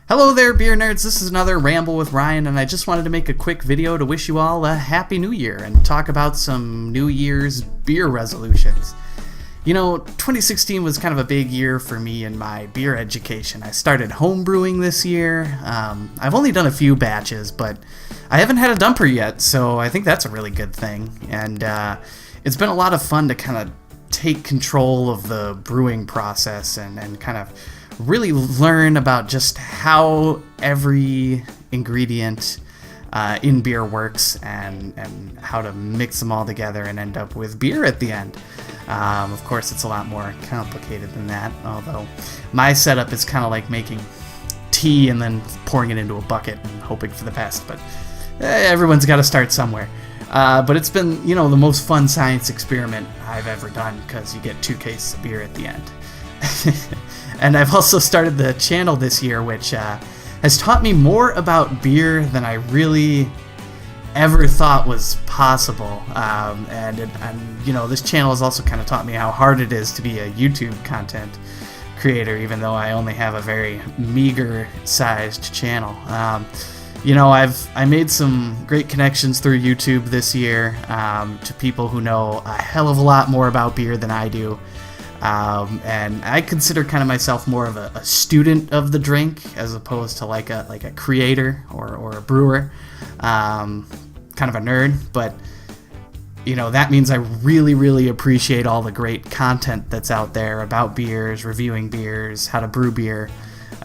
Hello there, beer nerds. This is another Ramble with Ryan, and I just wanted to make a quick video to wish you all a Happy New Year and talk about some New Year's beer resolutions. You know, 2016 was kind of a big year for me in my beer education. I started home brewing this year. I've only done a few batches, but I haven't had a dumper yet, so I think that's a really good thing. And it's been a lot of fun to kind of take control of the brewing process and kind of really learn about just how every ingredient in beer works and how to mix them all together and end up with beer at the end. Of course, it's a lot more complicated than that, although my setup is kind of like making tea and then pouring it into a bucket and hoping for the best, but everyone's got to start somewhere. But it's been, the most fun science experiment I've ever done because you get 2 cases of beer at the end. And I've also started the channel this year, which has taught me more about beer than I really ever thought was possible. And this channel has also kind of taught me how hard it is to be a YouTube content creator, even though I only have a very meager-sized channel. I made some great connections through YouTube this year to people who know a hell of a lot more about beer than I do. And I consider kind of myself more of a student of the drink as opposed to like a creator or a brewer, kind of a nerd. But that means I really appreciate all the great content that's out there about beers, reviewing beers, how to brew beer.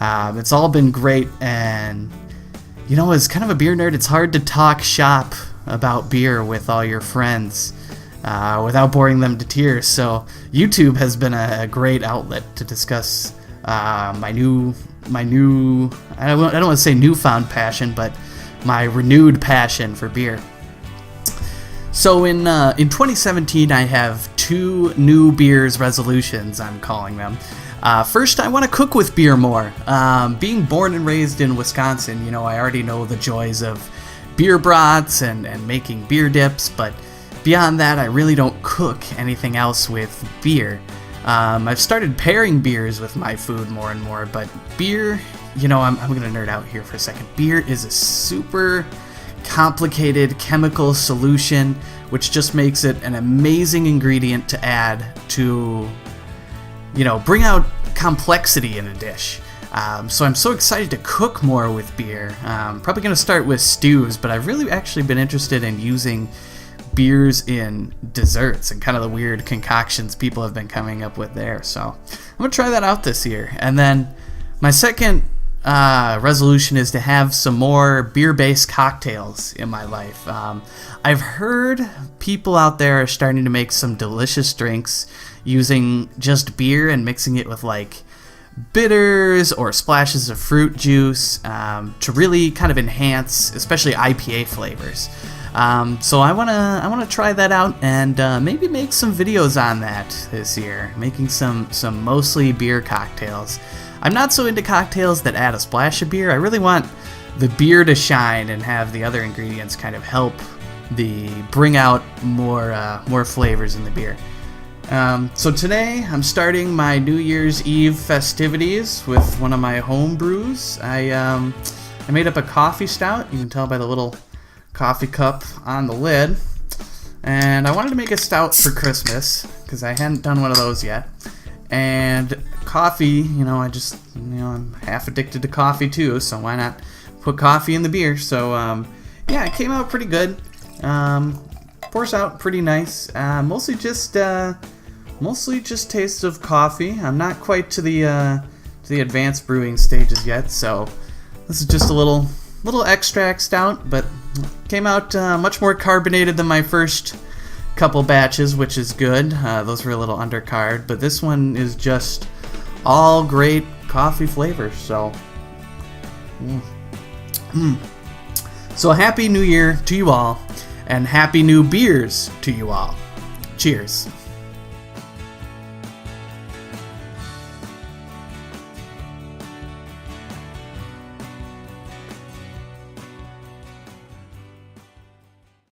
It's all been great, and as kind of a beer nerd, it's hard to talk shop about beer with all your friends without boring them to tears. So YouTube has been a great outlet to discuss my new I don't want to say newfound passion, but my renewed passion for beer. So in 2017, I have 2 new beers resolutions, I'm calling them. First, I want to cook with beer more. Being born and raised in Wisconsin, I already know the joys of beer brats and making beer dips, but beyond that, I really don't cook anything else with beer. I've started pairing beers with my food more and more, but beer, I'm going to nerd out here for a second. Beer is a super complicated chemical solution, which just makes it an amazing ingredient to add to, bring out complexity in a dish. So I'm so excited to cook more with beer. Probably going to start with stews, but I've really actually been interested in using beers in desserts and kind of the weird concoctions people have been coming up with there. So I'm going to try that out this year. And then my second resolution is to have some more beer-based cocktails in my life. I've heard people out there are starting to make some delicious drinks using just beer and mixing it with like bitters or splashes of fruit juice to really kind of enhance, especially IPA flavors. So I wanna try that out and maybe make some videos on that this year, making some mostly beer cocktails. I'm not so into cocktails that add a splash of beer. I really want the beer to shine and have the other ingredients kind of help bring out more flavors in the beer. So today I'm starting my New Year's Eve festivities with one of my home brews. I made up a coffee stout. You can tell by the little coffee cup on the lid. And I wanted to make a stout for Christmas because I hadn't done one of those yet. And coffee, I'm half addicted to coffee too, so why not put coffee in the beer? So it came out pretty good. Pours out pretty nice. Mostly just taste of coffee. I'm not quite to the advanced brewing stages yet, so this is just a little extract stout, but came out much more carbonated than my first couple batches, which is good. Those were a little undercarb, but this one is just all great coffee flavors. So, So happy New Year to you all, and happy new beers to you all. Cheers.